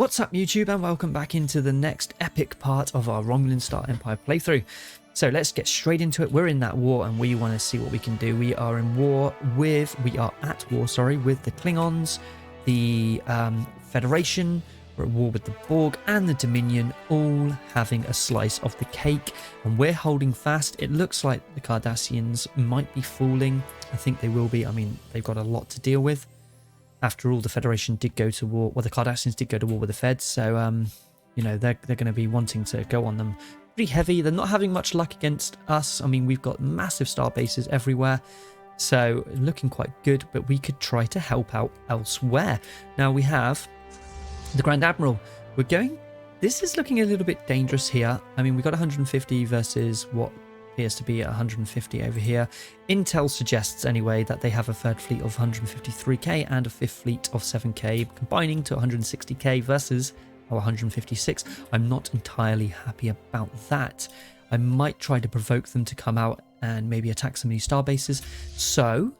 What's up YouTube, and welcome back into the next epic part of our Romulan Star Empire playthrough. So let's get straight into it. We're in that war and we want to see what we can do. We are at war with the Klingons, the Federation, we're at war with the Borg and the Dominion, all having a slice of the cake, and we're holding fast. It looks like the Cardassians might be falling. I think they will be. I mean, they've got a lot to deal with. After all, the Federation did go to war. Well, the Cardassians did go to war with the Feds, so you know, they're going to be wanting to go on them pretty heavy. They're not having much luck against us. I mean, we've got massive star bases everywhere, so looking quite good. But we could try to help out elsewhere. Now we have the Grand Admiral. We're going. This is looking a little bit dangerous here. I mean, we got 150 versus what appears to be at 150 over here. Intel suggests anyway that they have a third fleet of 153k and a fifth fleet of 7k, combining to 160k versus our 156. I'm not entirely happy about that. I might try to provoke them to come out and maybe attack some of these star bases. So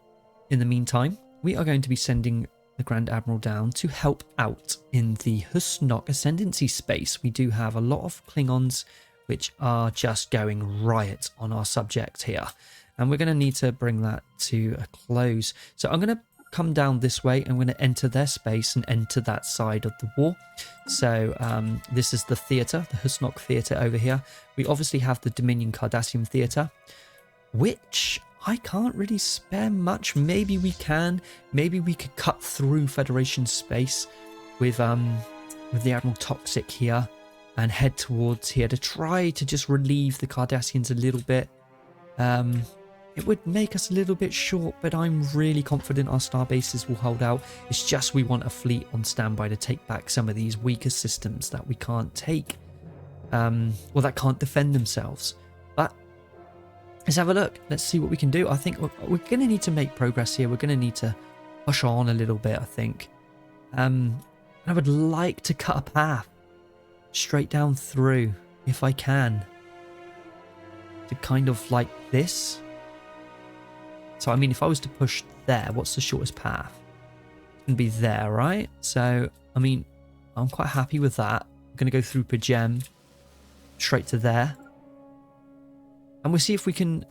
in the meantime, we are going to be sending the Grand Admiral down to help out in the Husnock Ascendancy space. We do have a lot of Klingons which are just going riot on our subject here, and we're going to need to bring that to a close. So I'm going to come down this way. I'm going to enter their space and enter that side of the war. So this is the theatre, the Husnock theatre over here. We obviously have the Dominion Cardassian theatre, which I can't really spare much. Maybe we can. Maybe we could cut through Federation space with the Admiral Toxic here and head towards here to try to just relieve the Cardassians a little bit. It would make us a little bit short, but I'm really confident our star bases will hold out. It's just we want a fleet on standby to take back some of these weaker systems that we can't take, well, that can't defend themselves. But let's have a look. Let's see what we can do. I think we're going to need to make progress here. We're going to need to push on a little bit, I think. I would like to cut a path straight down through, if I can, to kind of like this. So I mean, if I was to push there, what's the shortest path? It's going to be there, right? So I mean, I'm quite happy with that. I'm going to go through Pajem straight to there, and we'll see if we can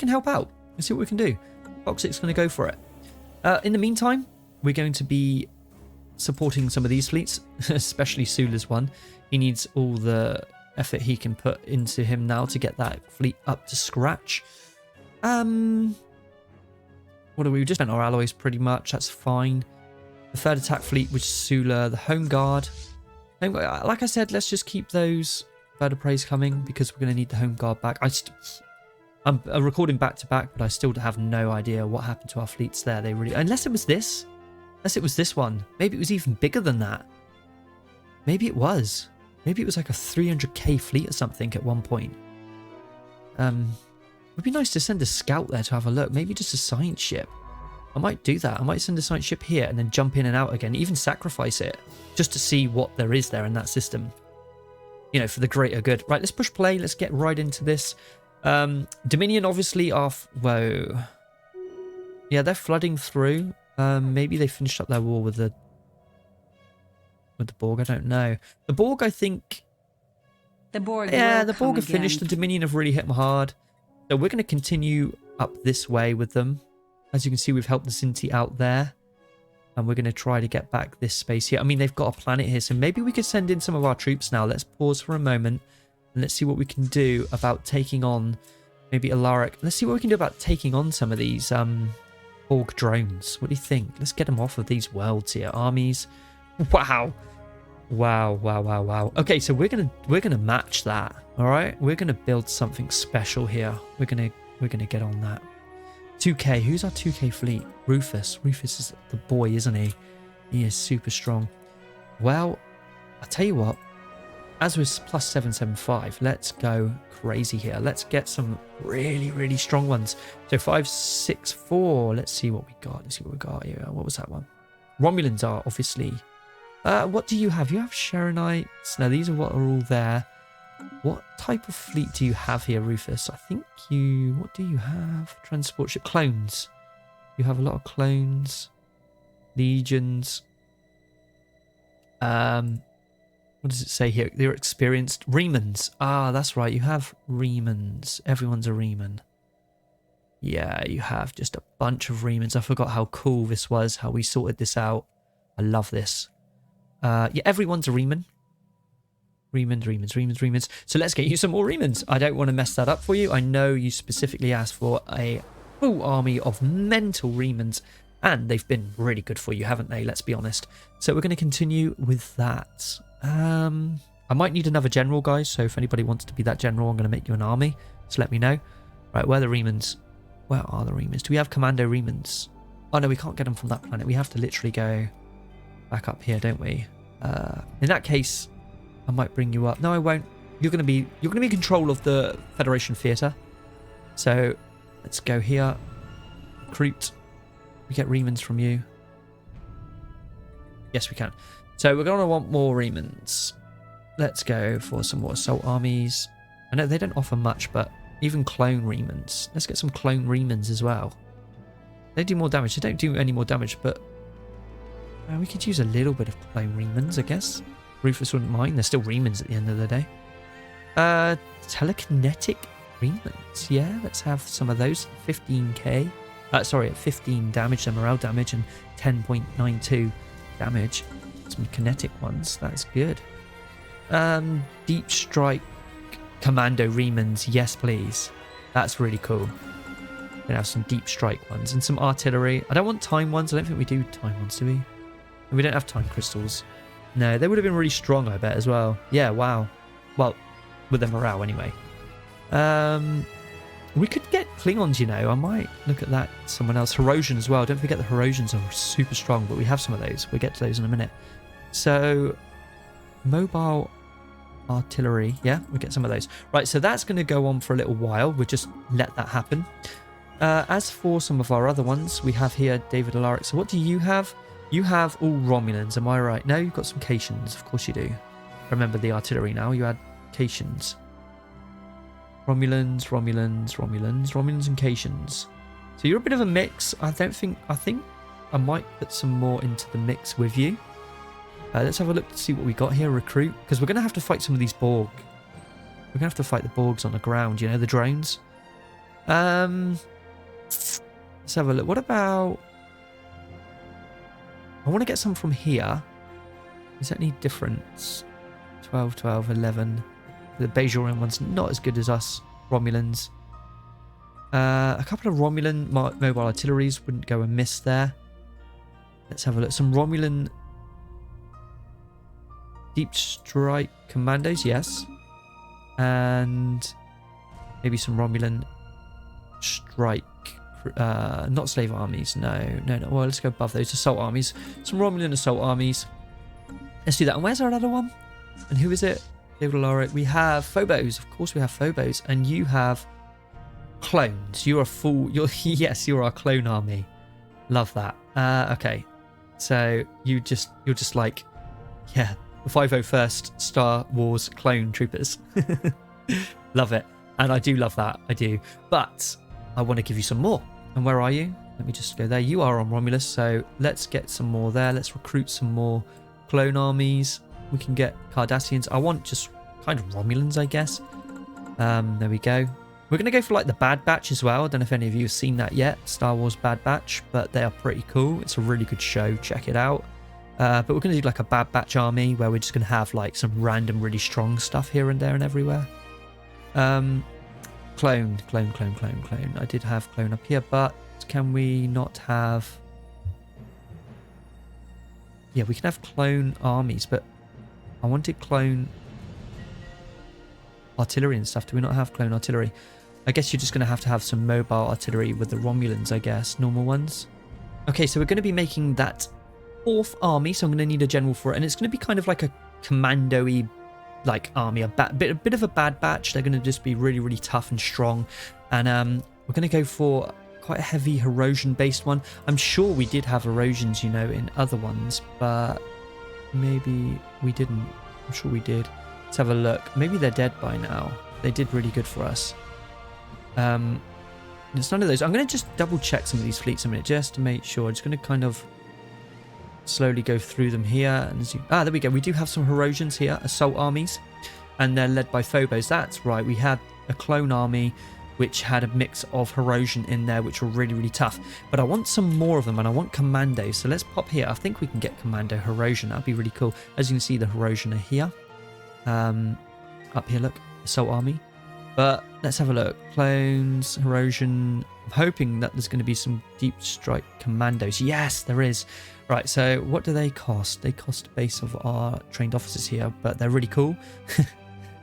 help out. We'll see what we can do. Toxic's going to go for it. In the meantime, we're going to be supporting some of these fleets, especially Sula's one. He needs all the effort he can put into him now to get that fleet up to scratch. What do we just spent our alloys pretty much? That's fine. The third attack fleet, which is Sula, the Home Guard. Like I said, let's just keep those bird of praise coming because we're going to need the Home Guard back. I'm recording back to back, but I still have no idea what happened to our fleets there. They really, unless it was this one. Maybe it was even bigger than that. Maybe it was. Maybe it was like a 300k fleet or something at one point. It'd be nice to send a scout there to have a look. Maybe just a science ship. I might do that. I might send a science ship here and then jump in and out again. Even sacrifice it just to see what there is there in that system. You know, for the greater good. Right, let's push play. Let's get right into this. Dominion obviously are... Whoa. Yeah, they're flooding through. Maybe they finished up their war with the Borg. I don't know. The Borg, I think. The Borg. Yeah, the Borg have finished. The Dominion have really hit them hard. So we're going to continue up this way with them. As you can see, we've helped the Sinti out there, and we're going to try to get back this space here. I mean, they've got a planet here, so maybe we could send in some of our troops now. Let's pause for a moment and let's see what we can do about taking on maybe Alaric. Let's see what we can do about taking on some of these Borg drones. What do you think? Let's get them off of these worlds here. Armies. Wow. Wow. Okay, so we're gonna match that. All right, we're gonna build something special here. We're gonna get on that. 2k. Who's our 2k fleet? Rufus. Rufus is the boy, isn't he? He is super strong. Well, I'll tell you what. As we're plus 775, let's go crazy here. Let's get some really strong ones. So 564. Let's see what we got. Here. What was that one? Romulans are obviously. What do you have? You have Sharonites. Now these are what are all there. What type of fleet do you have here, Rufus? I think you... What do you have? Transport ship. Clones. You have a lot of clones. Legions. What does it say here? They're experienced Remans. Ah, that's right. You have Remans. Everyone's a Reman. Yeah, you have just a bunch of Remans. I forgot how cool this was, how we sorted this out. I love this. Yeah, everyone's a Reman. Remans. So let's get you some more Remans. I don't want to mess that up for you. I know you specifically asked for a full army of mental Remans, and they've been really good for you, haven't they? Let's be honest. So we're going to continue with that. I might need another general, guys, so if anybody wants to be that general, I'm going to make you an army. Just let me know. Right, where are the Remans? Where are the Remans? Do we have Commando Remans? Oh, no, we can't get them from that planet. We have to literally go back up here, don't we? In that case, I might bring you up. No, I won't. You're going to be in control of the Federation Theatre. So let's go here. Recruit. We get Remans from you. Yes, we can. So we're going to want more Remans. Let's go for some more assault armies. I know they don't offer much, but even clone Remans. Let's get some clone Remans as well. They do more damage. They don't do any more damage, but we could use a little bit of clone Remans, I guess. Rufus wouldn't mind. They're still Remans at the end of the day. Telekinetic Remans. Yeah, let's have some of those. 15k. Sorry, at 15 damage, and morale damage, and 10.92 damage. Some kinetic ones. That's good. Deep strike commando Remans. Yes, please. That's really cool. We're gonna have some deep strike ones and some artillery. I don't want time ones. I don't think we do time ones, do we? And we don't have time crystals. No, they would have been really strong, I bet, as well. Yeah, wow. Well, with their morale anyway. We could get Klingons, you know. I might look at that. Someone else. Herosian as well. Don't forget the Herosians are super strong, but we have some of those. We'll get to those in a minute. So, mobile artillery. Yeah, we'll get some of those. Right, so that's going to go on for a little while. We'll just let that happen. As for some of our other ones, we have here David Alaric. So what do you have? You have all Romulans, am I right? No, you've got some Cations. Of course you do. Remember the artillery now. You had Cations. Romulans and Cations. So you're a bit of a mix. I think I might put some more into the mix with you. Let's have a look to see what we got here. Recruit. Because we're going to have to fight some of these Borg. We're going to have to fight the Borgs on the ground, you know, the drones. Let's have a look. What about... I want to get some from here. Is that any difference? 12, 12, 11. The Bajorian one's not as good as us Romulans. A couple of Romulan mobile artilleries wouldn't go amiss there. Let's have a look. Some Romulan deep strike commandos, yes. And maybe some Romulan strike, not slave armies. No. Well, let's go above those. Assault armies. Some Romulan assault armies. Let's do that. And where's our other one? And who is it? David Alaric. We have Phobos. Of course we have Phobos. And you have clones. You're a full... Yes, you're our clone army. Love that. Okay. So you're just like... Yeah. The 501st Star Wars clone troopers. Love it. And I do love that. I do. But I want to give you some more. And where are you? Let me just go there. You are on Romulus. So let's get some more there. Let's recruit some more clone armies. We can get Cardassians. I want just kind of Romulans, I guess. There we go. We're going to go for like the Bad Batch as well. I don't know if any of you have seen that yet. Star Wars Bad Batch. But they are pretty cool. It's a really good show. Check it out. But we're going to do like a Bad Batch army where we're just going to have like some random really strong stuff here and there and everywhere. Clone. I did have clone up here, but can we not have... Yeah, we can have clone armies, but I wanted clone artillery and stuff. Do we not have clone artillery? I guess you're just going to have some mobile artillery with the Romulans, I guess. Normal ones. Okay, so we're going to be making that 4th army, so I'm going to need a general for it. And it's going to be kind of like a commando-y like army, a bit of a Bad Batch. They're going to just be really, really tough and strong. And we're going to go for quite a heavy Herosian based one. I'm sure we did have Herosians, you know, in other ones, but maybe we didn't. I'm sure we did. Let's have a look. Maybe they're dead by now. They did really good for us. It's none of those. I'm going to just double check some of these fleets a minute just to make sure. I'm just going to kind of slowly go through them here. And there we go. We do have some Herosians here, assault armies, and they're led by Phobos. That's right. We had a clone army which had a mix of Herosian in there, which were really, really tough. But I want some more of them, and I want commandos. So let's pop here. I think we can get commando Herosian. That'd be really cool. As you can see, the Herosian are here. Up here, look, assault army. But let's have a look. Clones, Herosian. I'm hoping that there's going to be some deep strike commandos. Yes, there is. Right, so what do they cost? They cost a base of our trained officers here, but they're really cool.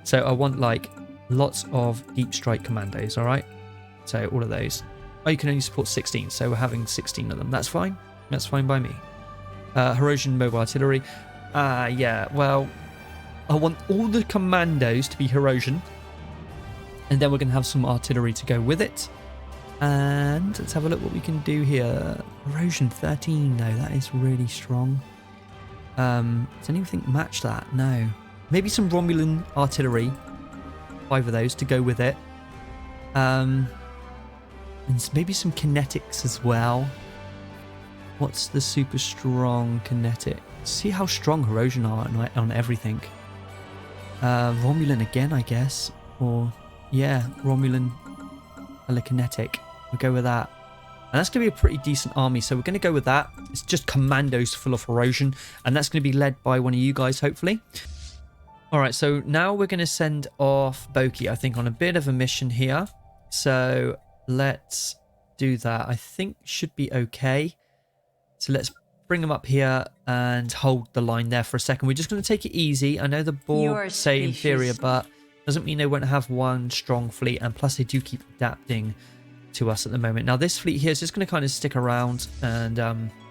So I want like lots of deep strike commandos, all right? So all of those. Oh, you can only support 16, so we're having 16 of them. That's fine. That's fine by me. Herosian mobile artillery. Yeah, well, I want all the commandos to be Herosian. And then we're going to have some artillery to go with it. And let's have a look what we can do here. Herosian 13, though. That is really strong. Does anything match that? No. Maybe some Romulan artillery. 5 of those to go with it. And maybe some kinetics as well. What's the super strong kinetic? See how strong Herosian are on everything. Romulan again, I guess. Or, yeah, Romulan telekinetic. We'll go with that. And that's going to be a pretty decent army. So we're going to go with that. It's just commandos full of Herosian. And that's going to be led by one of you guys, hopefully. Alright, so now we're going to send off Boki, I think, on a bit of a mission here. So let's do that. I think should be okay. So let's bring them up here and hold the line there for a second. We're just going to take it easy. I know the Borg say inferior, but doesn't mean they won't have one strong fleet. And plus, they do keep adapting to us at the moment. Now, this fleet here is just going to kind of stick around and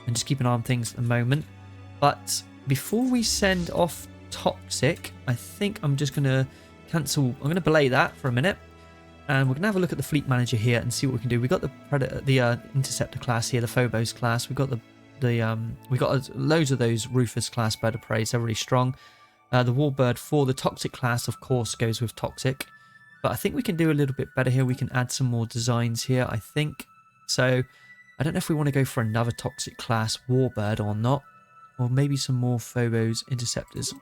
just keep an eye on things at the moment. But before we send off Toxic, I think I'm just going to cancel. I'm going to belay that for a minute. And we're going to have a look at the fleet manager here and see what we can do. We've got the Predator, the Interceptor class here, the Phobos class. We've got we got loads of those Rufus class bird of prey, so really strong. The Warbird for the Toxic class, of course, goes with Toxic. But I think we can do a little bit better here. We can add some more designs here, I think. So I don't know if we want to go for another Toxic class Warbird or not. Or maybe some more Phobos Interceptors.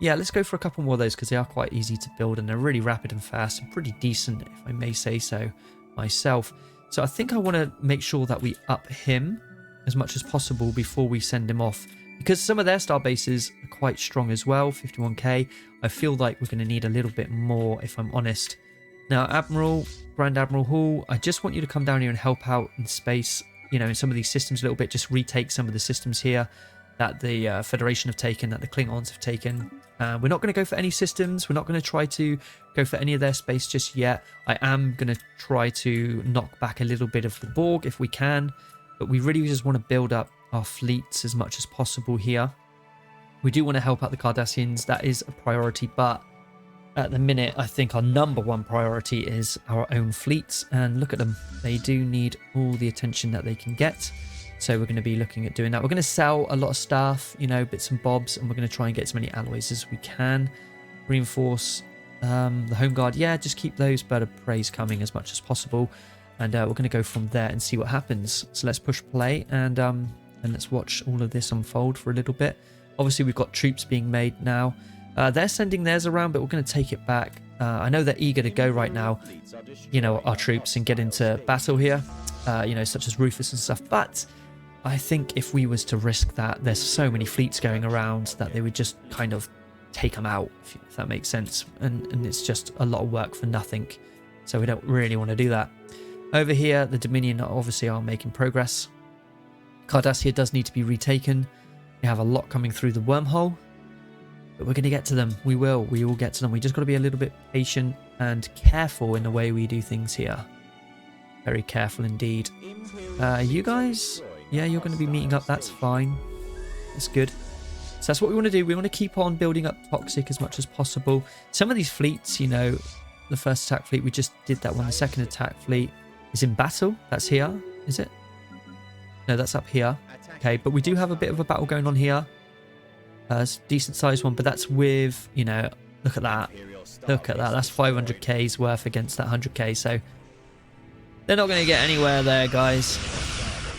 Yeah, let's go for a couple more of those because they are quite easy to build and they're really rapid and fast and pretty decent, if I may say so myself. So I think I want to make sure that we up him as much as possible before we send him off, because some of their star bases are quite strong as well. 51k. I feel like we're going to need a little bit more, if I'm honest. Now, Grand Admiral Hall, I just want you to come down here and help out in space, you know, in some of these systems a little bit. Just retake some of the systems here that the Federation have taken, that the Klingons have taken. We're not going to go for any systems. We're not going to try to go for any of their space just yet. I am going to try to knock back a little bit of the Borg if we can. But we really just want to build up our fleets as much as possible here. We do want to help out the Cardassians. That is a priority. But at the minute, I think our number one priority is our own fleets. And look at them. They do need all the attention that they can get. So we're going to be looking at doing that. We're going to sell a lot of stuff, you know, bits and bobs, and we're going to try and get as many alloys as we can. Reinforce the Home Guard. Yeah, just keep those bird of preys coming as much as possible. And we're going to go from there and see what happens. So let's push play and let's watch all of this unfold for a little bit. Obviously, we've got troops being made now. They're sending theirs around, but we're going to take it back. I know they're eager to go right now, you know, our troops, and get into battle here, you know, such as Rufus and stuff. But I think if we was to risk that, there's so many fleets going around that they would just kind of take them out, if that makes sense. And it's just a lot of work for nothing. So we don't really want to do that. Over here, the Dominion obviously are making progress. Cardassia does need to be retaken. We have a lot coming through the wormhole. But we're going to get to them. We will get to them. We just got to be a little bit patient and careful in the way we do things here. Very careful indeed. You guys... yeah, you're going to be meeting up. That's fine. That's good. So that's what we want to do. We want to keep on building up Toxic as much as possible. Some of these fleets, you know, the first attack fleet, we just did that one. The second attack fleet is in battle. That's here, is it? No, that's up here. Okay, but we do have a bit of a battle going on here. It's a decent sized one, but that's with, you know, look at that. Look at that. That's 500k's worth against that 100k. So they're not going to get anywhere there, guys.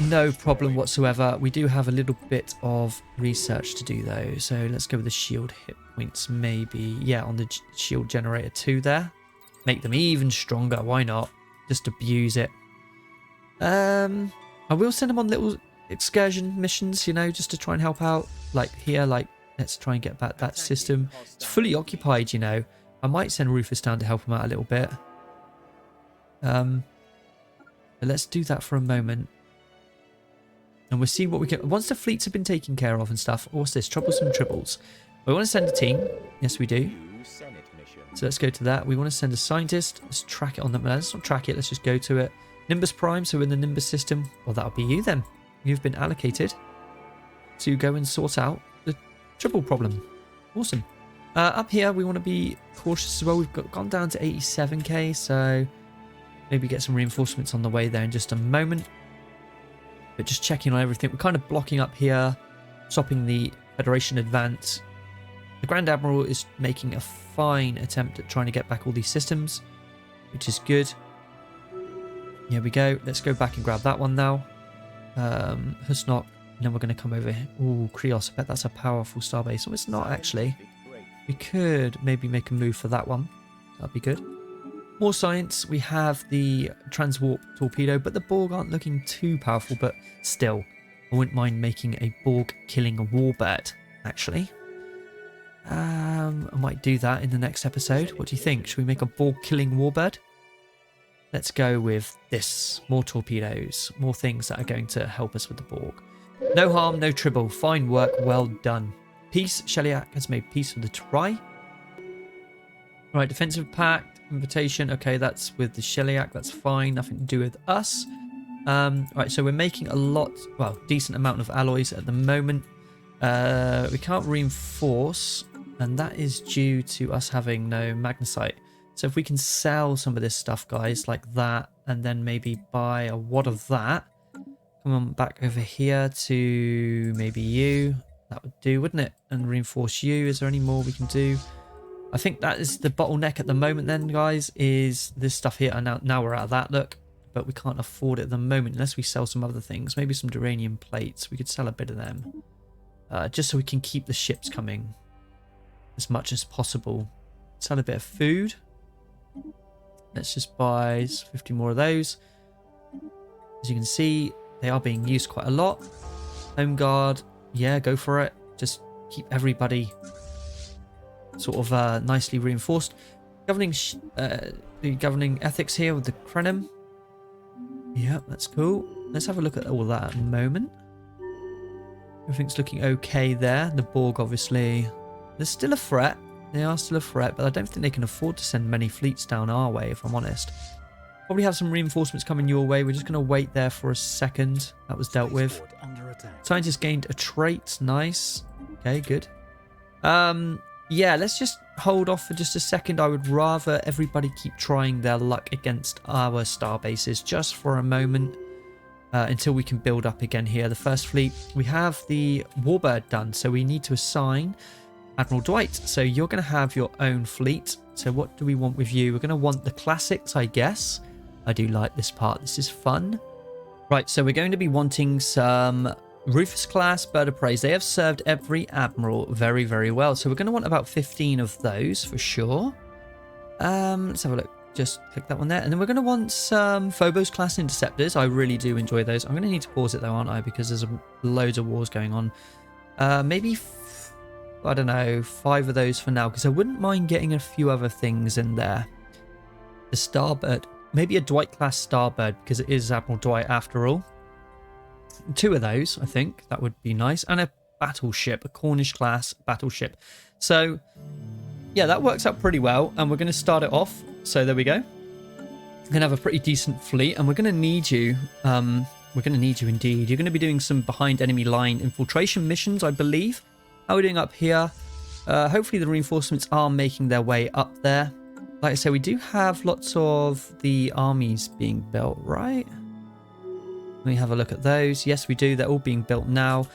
no problem whatsoever. We do have a little bit of research to do though. So let's go with the shield hit points maybe. Yeah, on the shield generator 2 there. Make them even stronger. Why not? Just abuse it. I will send them on little excursion missions, you know, just to try and help out. Like here, like let's try and get back that system. It's fully occupied, you know. I might send Rufus down to help him out a little bit. But let's do that for a moment. And we'll see what we can... Once the fleets have been taken care of and stuff... What's this? Troublesome Tribbles. We want to send a team. Yes, we do. So let's go to that. We want to send a scientist. Let's track it on them. Let's not track it. Let's just go to it. Nimbus Prime. So in the Nimbus system. Well, that'll be you then. You've been allocated to go and sort out the Tribble problem. Awesome. Up here, we want to be cautious as well. We've gone down to 87k. So maybe get some reinforcements on the way there in just a moment. But just checking on everything. We're kind of blocking up here, stopping the Federation advance. The Grand Admiral is making a fine attempt at trying to get back all these systems, which is good. Here we go. Let's go back and grab that one now. Husnok. And then we're going to come over here. Ooh, Krios. I bet that's a powerful starbase. Oh, it's not actually. We could maybe make a move for that one. That'd be good. More science. We have the transwarp torpedo, but the Borg aren't looking too powerful, but still, I wouldn't mind making a Borg killing a warbird, actually. I might do that in the next episode. What do you think? Should we make a Borg killing warbird? Let's go with this. More torpedoes. More things that are going to help us with the Borg. No harm, no trouble. Fine work, well done. Peace. Sheliak has made peace with the Try. Right, defensive pact. Invitation, okay, that's with the Sheliak, that's fine, nothing to do with us. Right, so we're making a lot, well, decent amount of alloys at the moment. We can't reinforce, and that is due to us having no magnesite. So if we can sell some of this stuff, guys, like that, and then maybe buy a wad of that. Come on, back over here to maybe you. That would do, wouldn't it? And reinforce you. Is there any more we can do? I think that is the bottleneck at the moment then, guys, is this stuff here. And now we're out of that, look. But we can't afford it at the moment unless we sell some other things. Maybe some duranium plates. We could sell a bit of them. Just so we can keep the ships coming as much as possible. Sell a bit of food. Let's just buy 50 more of those. As you can see, they are being used quite a lot. Home guard. Yeah, go for it. Just keep everybody sort of nicely reinforced. The governing ethics here with the Krenim. Yeah, that's cool. Let's have a look at all that at the moment. Everything's looking okay there. The Borg, obviously, they're still a threat. They are still a threat, but I don't think they can afford to send many fleets down our way, if I'm honest. Probably have some reinforcements coming your way. We're just going to wait there for a second. That was dealt with. Scientist gained a trait. Nice. Okay, good. Yeah, let's just hold off for just a second. I would rather everybody keep trying their luck against our star bases just for a moment until we can build up again here. The first fleet, we have the Warbird done, so we need to assign Admiral Dwight. So you're going to have your own fleet. So what do we want with you? We're going to want the classics, I guess. I do like this part. This is fun. Right, so we're going to be wanting some Rufus class bird of prey. They have served every admiral very, very well. So we're going to want about 15 of those for sure. Let's have a look. Just click that one there. And then we're going to want some Phobos class interceptors. I really do enjoy those. I'm going to need to pause it though, aren't I? Because there's loads of wars going on. Maybe, I don't know, 5 of those for now. Because I wouldn't mind getting a few other things in there. The Starbird. Maybe a Dwight class Starbird. Because it is Admiral Dwight after all. 2 of those, I think. That would be nice. And a battleship. A Cornish class battleship. So, yeah, that works out pretty well. And we're going to start it off. So there we go. We're going to have a pretty decent fleet. And we're going to need you. We're going to need you indeed. You're going to be doing some behind enemy line infiltration missions, I believe. How are we doing up here? Hopefully the reinforcements are making their way up there. Like I say, we do have lots of the armies being built, right? Let me have a look at those. Yes, we do. They're all being built now.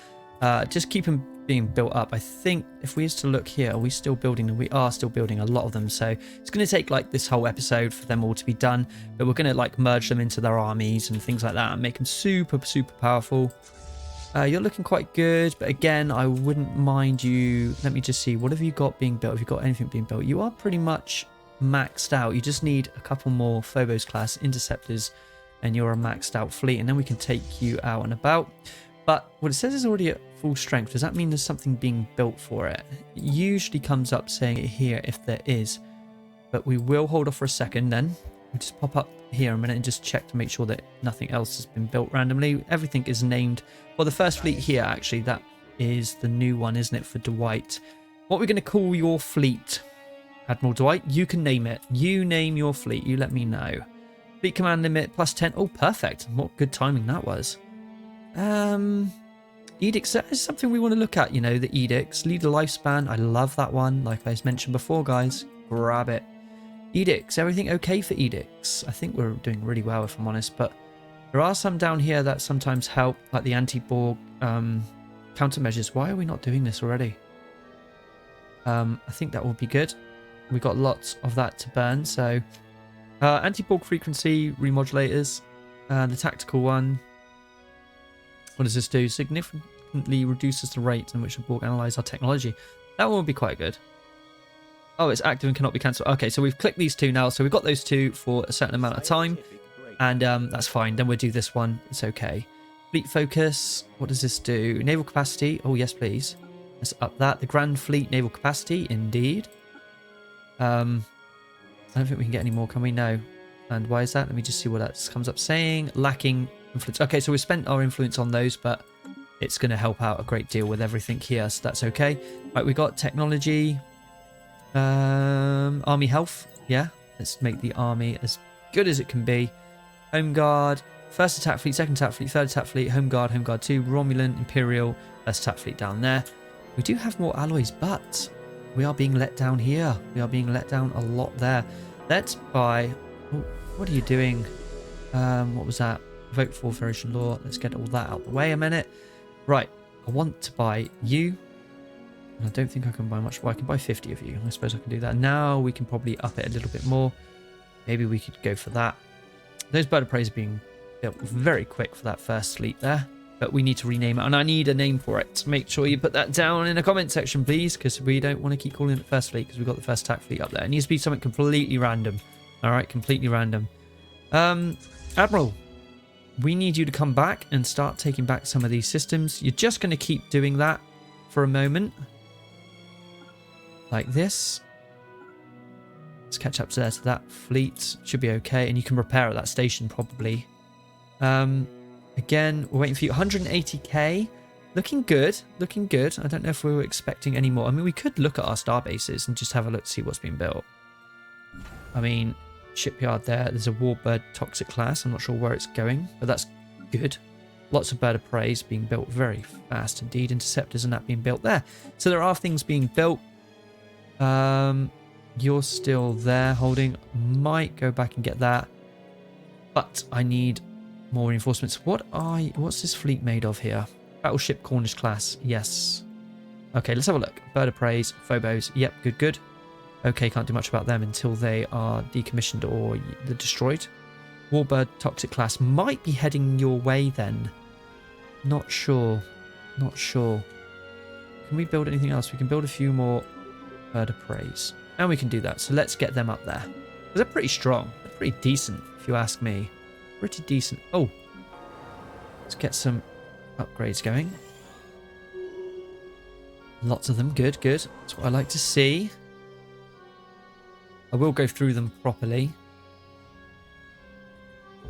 Just keep them being built up. I think if we used to look here, are we still building them? We are still building a lot of them. So it's going to take like this whole episode for them all to be done. But we're going to like merge them into their armies and things like that and make them super, super powerful. You're looking quite good. But again, I wouldn't mind you. Let me just see. What have you got being built? Have you got anything being built? You are pretty much maxed out. You just need a couple more Phobos class interceptors and you're a maxed out fleet. And then we can take you out and about. But what it says is already at full strength. Does that mean there's something being built for it? It usually comes up saying it here if there is. But we will hold off for a second then. We'll just pop up here a minute and just check to make sure that nothing else has been built randomly. Everything is named. Well, the first fleet here, actually, that is the new one, isn't it, for Dwight? What we're going to call your fleet, Admiral Dwight, you can name it. You name your fleet. You let me know. Fleet command limit plus 10. Oh, perfect. What good timing that was. Edicts, that is something we want to look at, you know, the edicts. Lead a lifespan, I love that one, like I mentioned before, guys. Grab it. Edicts, everything okay for edicts? I think we're doing really well, if I'm honest, but there are some down here that sometimes help, like the anti-Borg countermeasures. Why are we not doing this already? I think that will be good. We've got lots of that to burn, so anti-Borg frequency remodulators, the tactical one. What does this do? Significantly reduces the rate in which the Borg analyze our technology. That one would be quite good. Oh, it's active and cannot be cancelled. Okay, so we've clicked these two now. So we've got those two for a certain amount of time. And that's fine. Then we'll do this one. It's okay. Fleet focus. What does this do? Naval capacity. Oh, yes, please. Let's up that. The Grand Fleet naval capacity. Indeed. I don't think we can get any more, can we? No. And why is that? Let me just see what that comes up saying. Lacking influence. Okay, so we spent our influence on those, but it's going to help out a great deal with everything here, so that's okay. Right, we got technology, army health. Yeah, let's make the army as good as it can be. Home guard, first attack fleet, second attack fleet, third attack fleet, home guard 2, Romulan, Imperial, first attack fleet down there. We do have more alloys, but we are being let down here. We are being let down a lot there. Let's buy. Oh, what are you doing? What was that? Vote for Federation law. Let's get all that out the way a minute. Right, I want to buy you. And I don't think I can buy much. Well, I can buy 50 of you. I suppose I can do that. Now we can probably up it a little bit more. Maybe we could go for that. Those bird of prey are being built very quick for that first fleet there. But we need to rename it. And I need a name for it. Make sure you put that down in the comment section, please. Because we don't want to keep calling it first fleet. Because we've got the first attack fleet up there. It needs to be something completely random. Alright, completely random. Admiral. We need you to come back and start taking back some of these systems. You're just going to keep doing that for a moment. Like this. Let's catch up to that fleet. Should be okay. And you can repair at that station probably. Again, we're waiting for you. 180k. Looking good. Looking good. I don't know if we were expecting any more. I mean, we could look at our star bases and just have a look to see what's been built. I mean, shipyard there. There's a warbird toxic class. I'm not sure where it's going, but that's good. Lots of bird of prey being built very fast indeed. Interceptors and that being built there. So there are things being built. You're still there holding. Might go back and get that. But I need more reinforcements. What's this fleet made of here? Battleship Cornish class. Yes. Okay, let's have a look. Bird of prey, Phobos. Yep, good, good. Okay, can't do much about them until they are decommissioned or they're destroyed. Warbird toxic class might be heading your way then. Not sure. Not sure. Can we build anything else? We can build a few more bird of preys. And we can do that. So let's get them up there. They're pretty strong. They're pretty decent, if you ask me. Pretty decent. Oh. Let's get some upgrades going. Lots of them. Good, good. That's what I like to see. I will go through them properly.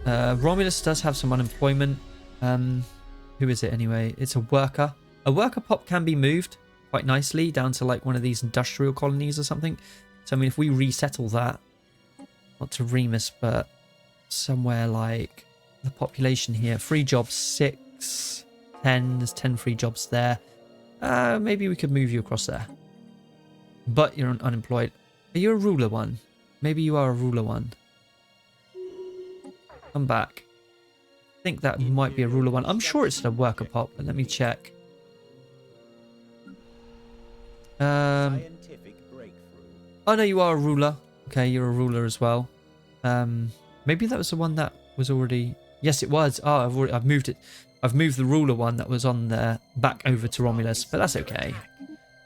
Romulus does have some unemployment. Who is it anyway? It's a worker. A worker pop can be moved quite nicely down to like one of these industrial colonies or something. So I mean, if we resettle that, not to Remus, but somewhere like the population here, free jobs 6, 10. There's 10 free jobs there. Maybe we could move you across there. But you're unemployed. Are you a ruler one? Maybe you are a ruler one. Come back. I think that might be a ruler one. I'm sure it's a worker pop, but let me check. Scientific breakthrough. Oh no, you are a ruler. Okay, you're a ruler as well. Maybe that was the one that was already. Yes, it was. Oh, I've moved it. I've moved the ruler one that was on there back over to Romulus, but that's okay.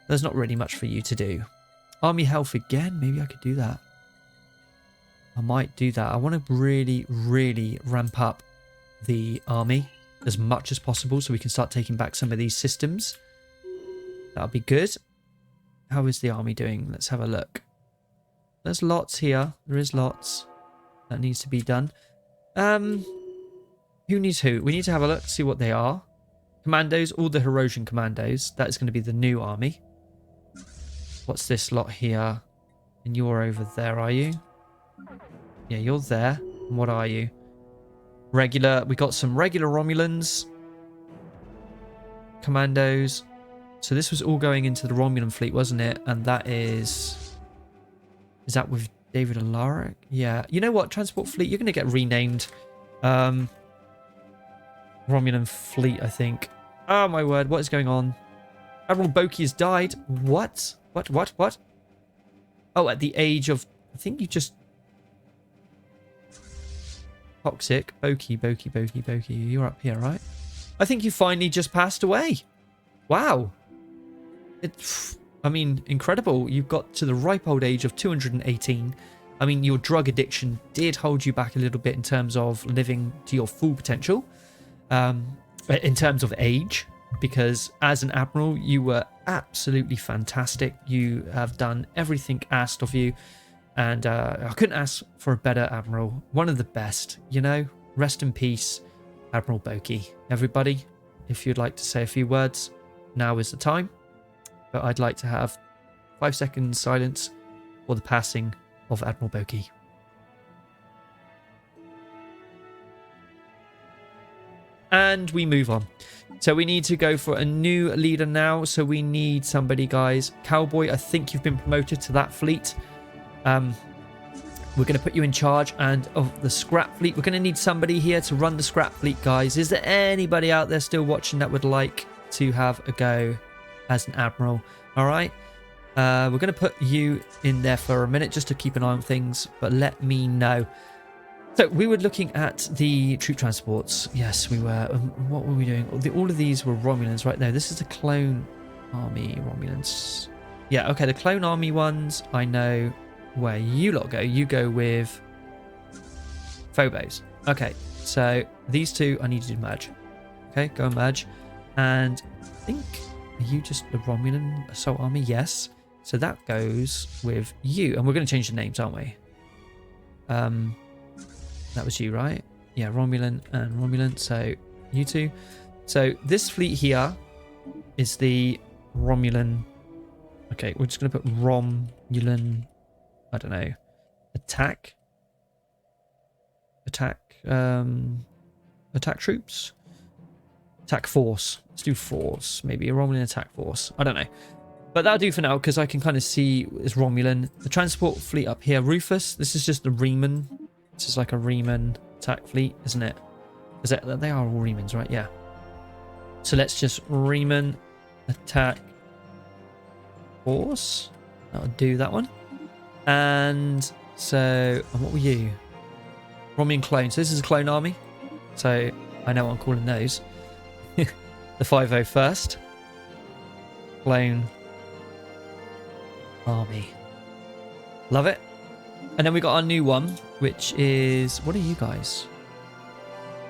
There's not really much for you to do. Army health again. Maybe I could do that. I might do that. I want to really, really ramp up the army as much as possible so we can start taking back some of these systems. That'll be good. How is the army doing? Let's have a look. There's lots here. There is lots that needs to be done. Who needs who? We need to have a look, see what they are. Commandos, all the Herosian commandos. That is going to be the new army. What's this lot here? And you're over there, are you? Yeah, you're there. And what are you? Regular. We got some regular Romulans. Commandos. So this was all going into the Romulan fleet, wasn't it? And that is... Is that with David Alaric? Yeah. You know what? Transport fleet, you're going to get renamed. Romulan fleet, I think. Oh, my word. What is going on? Admiral Boki has died. What? What? Oh, at the age of... I think you just... Toxic. Boki. You're up here, right? I think you finally just passed away. Wow. I mean, incredible. You've got to the ripe old age of 218. I mean, your drug addiction did hold you back a little bit in terms of living to your full potential. In terms of age, because as an admiral, you were absolutely fantastic. You have done everything asked of you, and I couldn't ask for a better admiral. One of the best, you know. Rest in peace, Admiral Boki. Everybody, if you'd like to say a few words, now is the time. But I'd like to have 5 seconds silence for the passing of Admiral Boki. And we move on. So we need to go for a new leader now. So we need somebody, guys. Cowboy, I think you've been promoted to that fleet. We're going to put you in charge and of the scrap fleet. We're going to need somebody here to run the scrap fleet, guys. Is there anybody out there still watching that would like to have a go as an admiral? All right. We're going to put you in there for a minute just to keep an eye on things, but let me know. So we were looking at the troop transports. Yes, we were. What were we doing? All of these were Romulans, right? No, this is the clone army Romulans. Yeah, okay. The clone army ones, I know where you lot go. You go with Phobos. Okay, so these two I need you to merge. Okay, go and merge. And I think, are you just the Romulan assault army? Yes. So that goes with you. And we're going to change the names, aren't we? That was you, right? Yeah, Romulan and Romulan. So you two. So this fleet here is the Romulan. Okay, we're just going to put Romulan. I don't know. Attack troops. Attack force. Let's do force. Maybe a Romulan attack force. I don't know. But that'll do for now because I can kind of see it's Romulan. The transport fleet up here. Rufus. This is just the Riemann. This is like a Riemann attack fleet, isn't it? Is that they are all Riemanns, right? Yeah. So let's just Riemann attack force. That'll do that one. And so, and what were you? Romulan clone. So this is a clone army. So I know what I'm calling those. The 501st clone army. Love it. And then we got our new one, which is, what are you guys?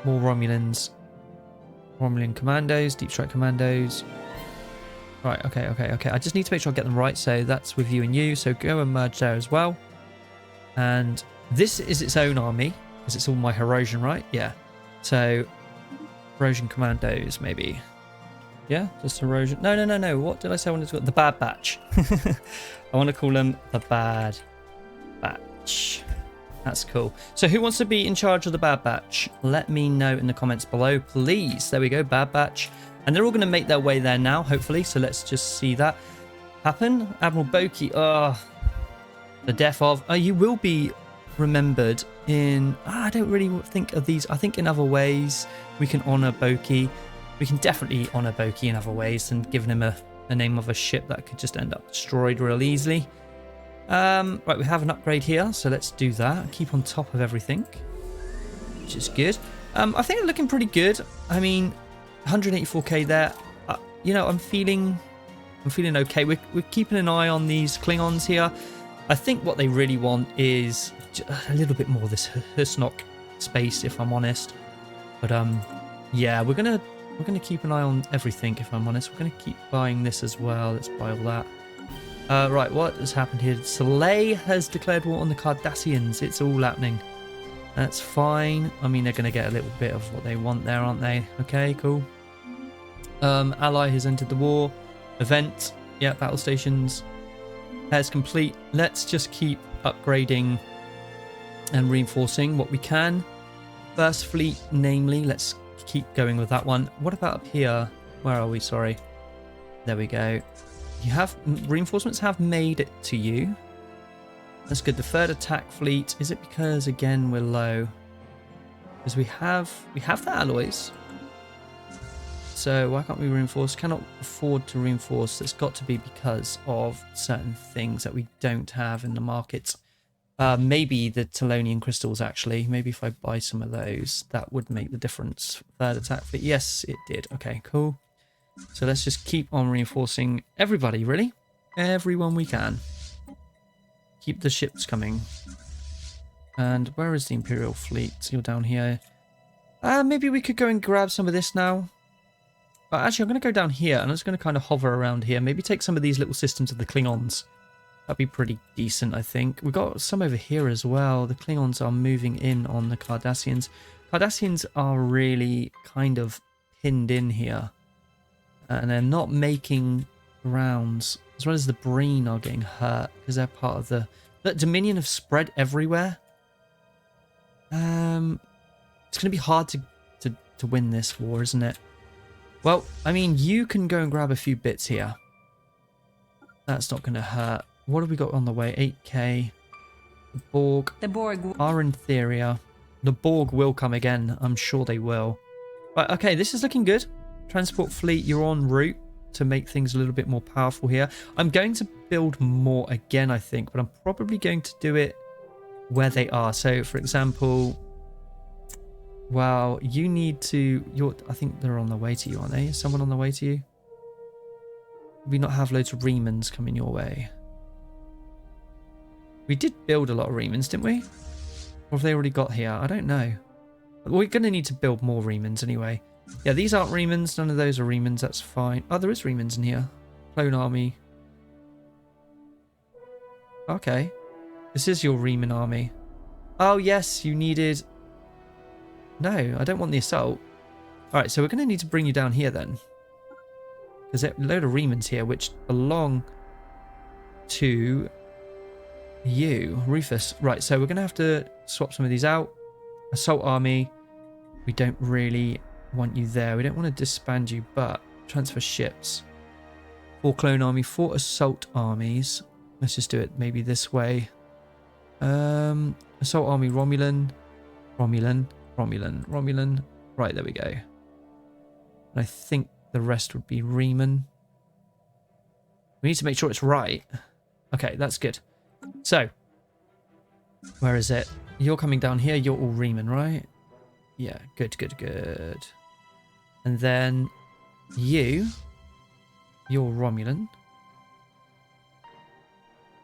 More Romulans. Romulan commandos, deep strike commandos. Right, okay. I just need to make sure I get them right. So that's with you and you. So go and merge there as well. And this is its own army, because it's all my Herosian, right? Yeah. So Herosian commandos, maybe. Yeah, just Herosian. No. What did I say I wanted to call it? The Bad Batch. I want to call them the Bad Batch. That's cool. So who wants to be in charge of the Bad Batch? Let me know in the comments below, please. There we go, Bad Batch. And they're all going to make their way there now, hopefully. So let's just see that happen. Admiral Boki. The death of... you will be remembered in... I don't really think of these. I think in other ways we can honour Boki. We can definitely honour Boki in other ways than giving him a a name of a ship that could just end up destroyed real easily. Right, we have an upgrade here, so let's do that. Keep on top of everything, which is good. I think they're looking pretty good. I mean, 184k there. You know, I'm feeling okay. We're keeping an eye on these Klingons here. I think what they really want is a little bit more of this Husnok space, if I'm honest. But yeah, we're gonna keep an eye on everything, if I'm honest. We're gonna keep buying this as well. Let's buy all that. Right, what has happened here? Soleil has declared war on the Cardassians. It's all happening. That's fine. I mean, they're going to get a little bit of what they want there, aren't they? Okay, cool. Ally has entered the war. Event. Yeah, battle stations. Has complete. Let's just keep upgrading and reinforcing what we can. First fleet, namely. Let's keep going with that one. What about up here? Where are we? Sorry. There we go. You have reinforcements have made it to you. That's good. The third attack fleet. Is it because again we're low? Because we have the alloys. So why can't we reinforce? Cannot afford to reinforce. It's got to be because of certain things that we don't have in the market. Maybe the Telonian crystals actually. Maybe if I buy some of those, that would make the difference. Third attack fleet. Yes, it did. Okay, cool. So let's just keep on reinforcing everybody, really. Everyone we can. Keep the ships coming. And where is the Imperial fleet? You're down here. Maybe we could go and grab some of this now. Actually, I'm going to go down here, and I'm just going to kind of hover around here. Maybe take some of these little systems of the Klingons. That'd be pretty decent, I think. We've got some over here as well. The Klingons are moving in on the Cardassians. Cardassians are really kind of pinned in here. And they're not making rounds, as well as the Breen are getting hurt because they're part of the Dominion have spread everywhere. It's going to be hard to win this war, isn't it? Well, I mean, you can go and grab a few bits here. That's not going to hurt. What have we got on the way? 8k. The Borg. The Borg are in theory. The Borg will come again. I'm sure they will. Right, okay, this is looking good. Transport fleet, you're en route to make things a little bit more powerful here. I'm going to build more again, I think, but I'm probably going to do it where they are. So, for example, well, you need to... I think they're on the way to you, aren't they? Is someone on the way to you? We not have loads of Remans coming your way. We did build a lot of Remans, didn't we? Or have they already got here? I don't know. We're going to need to build more Remans anyway. Yeah, these aren't Remans. None of those are Remans. That's fine. Oh, there is Remans in here. Clone army. Okay. This is your Reman army. Oh, yes, you needed... No, I don't want the assault. Alright, so we're going to need to bring you down here then. There's a load of Remans here which belong to you, Rufus. Right, so we're going to have to swap some of these out. Assault army. We don't really want you there. We don't want to disband you, but transfer ships. 4 clone army, 4 assault armies. Let's just do it maybe this way. Assault army Romulan. Right, there we go. And I think the rest would be Reman. We need to make sure it's right. Okay, that's good. So, where is it? You're coming down here. You're all Reman, right? Yeah, good. And then you're Romulan.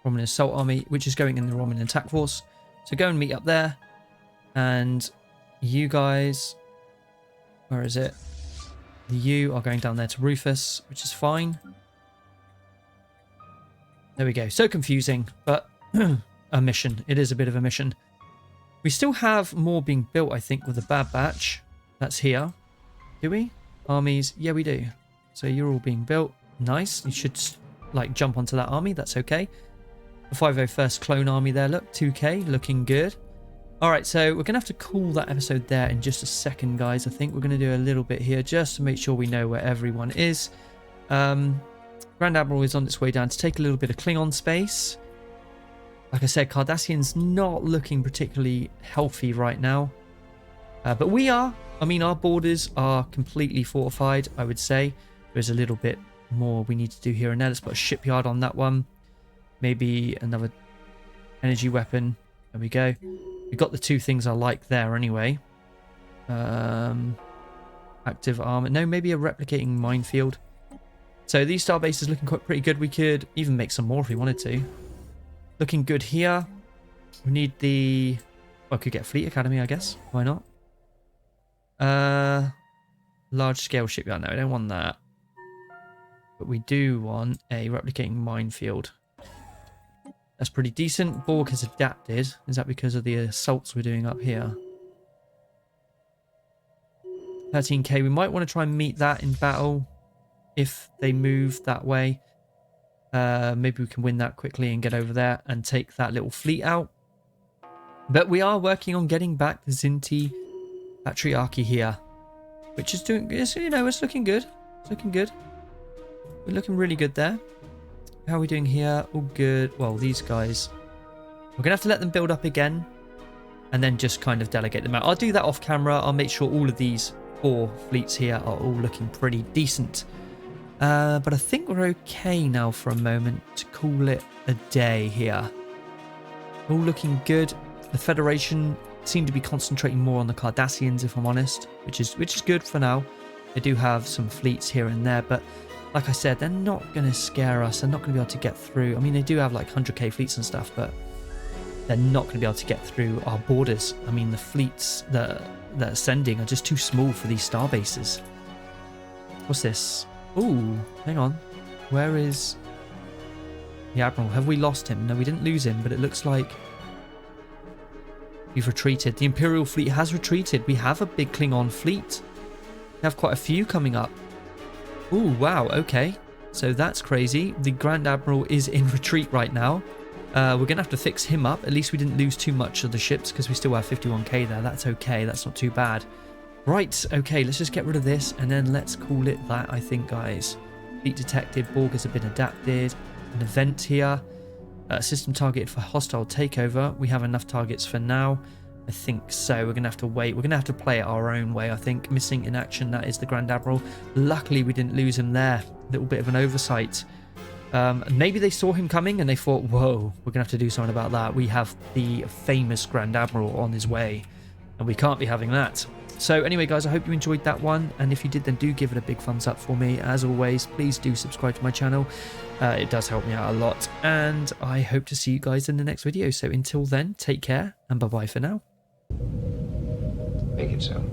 Romulan Assault Army, which is going in the Romulan Attack Force. So go and meet up there. And you guys, where is it? You are going down there to Rufus, which is fine. There we go. So confusing, but a mission. It is a bit of a mission. We still have more being built, I think, with the Bad Batch. That's here. Do we? Armies. Yeah, we do. So you're all being built. Nice. You should, like, jump onto that army. That's okay. The 501st Clone Army there. Look, 2k. Looking good. Alright, so we're going to have to call that episode there in just a second, guys. I think we're going to do a little bit here just to make sure we know where everyone is. Grand Admiral is on its way down to take a little bit of Klingon space. Like I said, Cardassian's not looking particularly healthy right now. But we are. I mean, our borders are completely fortified, I would say. There's a little bit more we need to do here and there. Let's put a shipyard on that one. Maybe another energy weapon. There we go. We got the two things I like there anyway. Active armor. No, maybe a replicating minefield. So these star bases looking quite pretty good. We could even make some more if we wanted to. Looking good here. We need the... Well, I could get Fleet Academy, I guess. Why not? Large scale shipyard. No, I don't want that. But we do want a replicating minefield. That's pretty decent. Borg has adapted. Is that because of the assaults we're doing up here? 13k. We might want to try and meet that in battle if they move that way. Maybe we can win that quickly and get over there and take that little fleet out. But we are working on getting back the Zinti Patriarchy here, which is doing, you know, it's looking good. It's looking good. We're looking really good there. How are we doing here? All good. Well, these guys, we're gonna have to let them build up again and then just kind of delegate them out. I'll do that off camera. I'll make sure all of these 4 fleets here are all looking pretty decent. But I think we're okay now for a moment to call it a day here. All looking good. The Federation seem to be concentrating more on the Cardassians, if I'm honest, which is good for now. They do have some fleets here and there, but like I said, they're not going to scare us. They're not going to be able to get through. I mean, they do have like 100k fleets and stuff, but they're not going to be able to get through our borders. I mean, the fleets that are sending are just too small for these star bases. What's this? Ooh, hang on. Where is the Admiral? Have we lost him? No, we didn't lose him, but it looks like we've retreated. The Imperial fleet has retreated. We have a big Klingon fleet. We have quite a few coming up. Ooh, wow, okay. So that's crazy. The Grand Admiral is in retreat right now. We're going to have to fix him up. At least we didn't lose too much of the ships because we still have 51k there. That's okay. That's not too bad. Right, okay, let's just get rid of this and then let's call it that, I think, guys. Fleet detected. Borgers have been adapted. An event here. System targeted for hostile takeover. We have enough targets for now. I think so. We're going to have to wait. We're going to have to play it our own way, I think. Missing in action, that is the Grand Admiral. Luckily, we didn't lose him there. A little bit of an oversight. Maybe they saw him coming and they thought, whoa, we're going to have to do something about that. We have the famous Grand Admiral on his way, and we can't be having that. So anyway, guys, I hope you enjoyed that one. And if you did, then do give it a big thumbs up for me. As always, please do subscribe to my channel. It does help me out a lot. And I hope to see you guys in the next video. So until then, take care and bye-bye for now. Make it so.